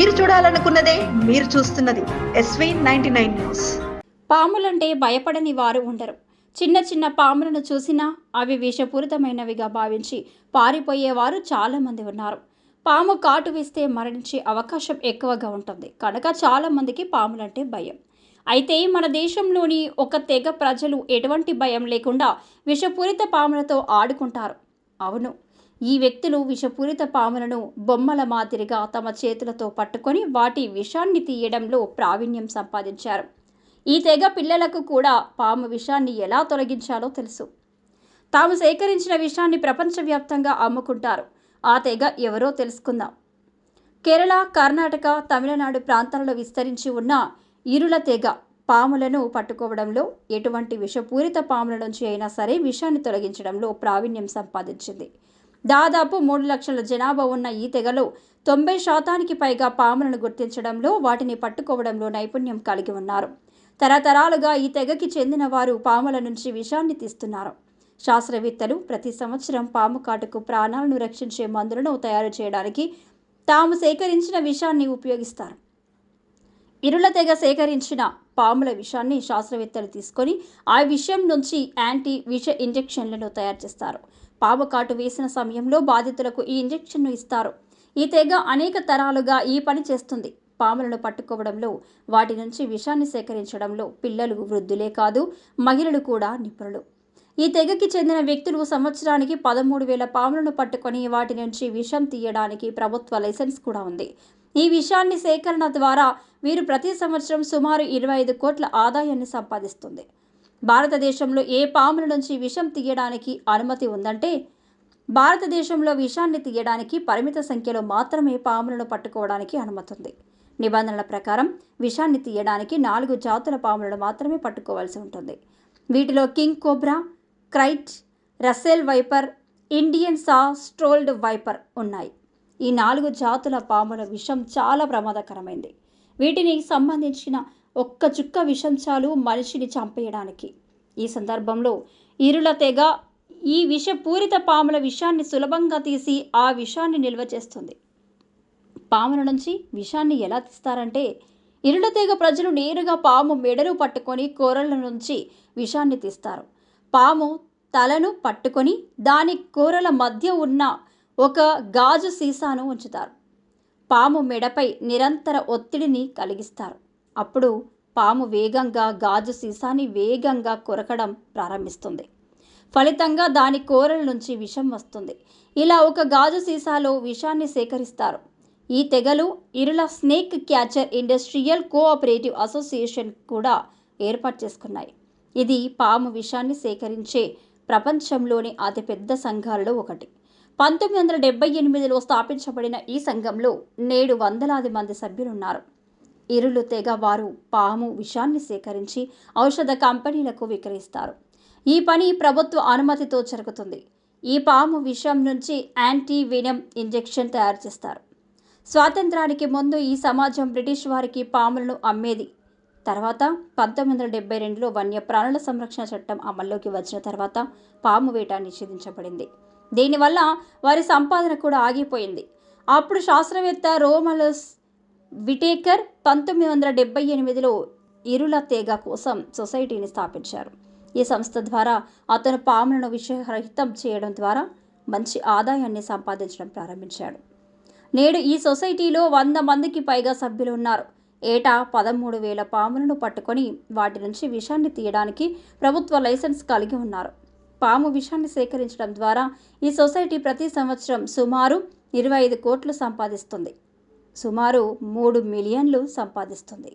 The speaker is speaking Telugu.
మీరు చూడాలనుకున్నదే మీరు చూస్తున్నది SV99 న్యూస్. పాములంటే భయపడని వారు ఉండరు. చిన్న చిన్న పాములను చూసినా అవి విషపూరితమైనవిగా భావించి పారిపోయేవారు చాలామంది ఉన్నారు. పాము కాటు వేస్తే మరణించే అవకాశం ఎక్కువగా ఉంటుంది కనుక చాలామందికి పాములంటే భయం. అయితే మన దేశంలోని ఒక తెగ ప్రజలు ఎటువంటి భయం లేకుండా విషపూరిత పాములతో ఆడుకుంటారు. అవును, ఈ వ్యక్తులు విషపూరిత పాములను బొమ్మల మాదిరిగా తమ చేతులతో పట్టుకొని వాటి విషాన్ని తీయడంలో ప్రావీణ్యం సంపాదించారు. ఈ తెగ పిల్లలకు కూడా పాము విషాన్ని ఎలా తొలగించాలో తెలుసు. తాము సేకరించిన విషాన్ని ప్రపంచవ్యాప్తంగా అమ్ముకుంటారు. ఆ తెగ ఎవరో తెలుసుకుందాం. కేరళ, కర్ణాటక, తమిళనాడు ప్రాంతాలలో విస్తరించి ఉన్న ఇరుల తెగ పాములను పట్టుకోవడంలో, ఎటువంటి విషపూరిత పాముల నుంచి అయినా సరే విషాన్ని తొలగించడంలో ప్రావీణ్యం సంపాదించింది. దాదాపు 3 లక్షల జనాభా ఉన్న ఈ తెగలో 90% పైగా పాములను గుర్తించడంలో, వాటిని పట్టుకోవడంలో నైపుణ్యం కలిగి ఉన్నారు. తరతరాలుగా ఈ తెగకి చెందిన వారు పాముల నుంచి విషాన్ని తీస్తున్నారు. శాస్త్రవేత్తలు ప్రతి సంవత్సరం పాము కాటుకు ప్రాణాలను రక్షించే మందులను తయారు చేయడానికి తాము సేకరించిన విషాన్ని ఉపయోగిస్తారు. ఇరుల తెగ సేకరించిన పాముల విషాన్ని శాస్త్రవేత్తలు తీసుకొని ఆ విషయం నుంచి యాంటీ విష ఇంజెక్షన్లను తయారు చేస్తారు. పాము కాటు వేసిన సమయంలో బాధితులకు ఈ ఇంజెక్షన్ను ఇస్తారు. ఈ తెగ అనేక తరాలుగా ఈ పని చేస్తుంది. పాములను పట్టుకోవడంలో, వాటి నుంచి విషాన్ని సేకరించడంలో పిల్లలు, వృద్ధులే కాదు మహిళలు కూడా నిపుణులు. ఈ తెగకి చెందిన వ్యక్తులు సంవత్సరానికి 13,000 పాములను పట్టుకొని వాటి నుంచి విషం తీయడానికి ప్రభుత్వ లైసెన్స్ కూడా ఉంది. ఈ విషాన్ని సేకరణ ద్వారా వీరు ప్రతి సంవత్సరం సుమారు 25 కోట్ల ఆదాయాన్ని సంపాదిస్తుంది. భారతదేశంలో ఏ పాముల నుంచి విషం తీయడానికి అనుమతి ఉందంటే, భారతదేశంలో విషాన్ని తీయడానికి పరిమిత సంఖ్యలో మాత్రమే పాములను పట్టుకోవడానికి అనుమతి ఉంది. నిబంధనల ప్రకారం విషాన్ని తీయడానికి 4 జాతుల పాములను మాత్రమే పట్టుకోవాల్సి ఉంటుంది. వీటిలో king cobra, krait, Russell viper, Indian స్ట్రోల్డ్ వైపర్ ఉన్నాయి. ఈ 4 జాతుల పాముల విషం చాలా ప్రమాదకరమైంది. వీటిని సంబంధించిన ఒక్క చుక్క విషం చాలు మనిషిని చంపేయడానికి. ఈ సందర్భంలో ఇరుల తెగ ఈ విషపూరిత పాముల విషాన్ని సులభంగా తీసి ఆ విషాన్ని నిల్వ చేస్తుంది. పాముల నుంచి విషాన్ని ఎలా తీస్తారంటే, ఇరుల తెగ ప్రజలు నేరుగా పాము మెడను పట్టుకొని కూరల నుంచి విషాన్ని తీస్తారు. పాము తలను పట్టుకొని దాని కూరల మధ్య ఉన్న ఒక గాజు సీసాను ఉంచుతారు. పాము మెడపై నిరంతర ఒత్తిడిని కలిగిస్తారు. అప్పుడు పాము వేగంగా గాజు సీసాని వేగంగా కొరకడం ప్రారంభిస్తుంది. ఫలితంగా దాని కూరల నుంచి విషం వస్తుంది. ఇలా ఒక గాజు సీసాలో విషాన్ని సేకరిస్తారు. ఈ తెగలు Irula snake catcher industrial cooperative association కూడా ఏర్పాటు చేసుకున్నాయి. ఇది పాము విషాన్ని సేకరించే ప్రపంచంలోని అతిపెద్ద సంఘాలలో ఒకటి. 1978లో స్థాపించబడిన ఈ సంఘంలో నేడు వందలాది మంది సభ్యులున్నారు. ఇరులు తెగ వారు పాము విషాన్ని సేకరించి ఔషధ కంపెనీలకు విక్రయిస్తారు. ఈ పని ప్రభుత్వ అనుమతితో జరుగుతుంది. ఈ పాము విషం నుంచి యాంటీ వెనమ్ ఇంజెక్షన్ తయారు చేస్తారు. స్వాతంత్రానికి ముందు ఈ సమాజం బ్రిటిష్ వారికి పాములను అమ్మేది. తర్వాత 1972లో వన్యప్రాణుల సంరక్షణ చట్టం అమల్లోకి వచ్చిన తర్వాత పాము వేట నిషేధించబడింది. దీనివల్ల వారి సంపాదన కూడా ఆగిపోయింది. అప్పుడు శాస్త్రవేత్త రోమలస్ విటేకర్ 1978లో ఇరుల తెగ కోసం సొసైటీని స్థాపించారు. ఈ సంస్థ ద్వారా అతను పాములను విషరహితం చేయడం ద్వారా మంచి ఆదాయాన్ని సంపాదించడం ప్రారంభించాడు. నేడు ఈ సొసైటీలో 100 మందికి పైగా సభ్యులు ఉన్నారు. ఏటా 13,000 పాములను పట్టుకొని వాటి నుంచి విషాన్ని తీయడానికి ప్రభుత్వ లైసెన్స్ కలిగి ఉన్నారు. పాము విషాన్ని సేకరించడం ద్వారా ఈ సొసైటీ ప్రతి సంవత్సరం సుమారు 25 కోట్లు సంపాదిస్తుంది. సుమారు 3 మిలియన్లు సంపాదిస్తుంది.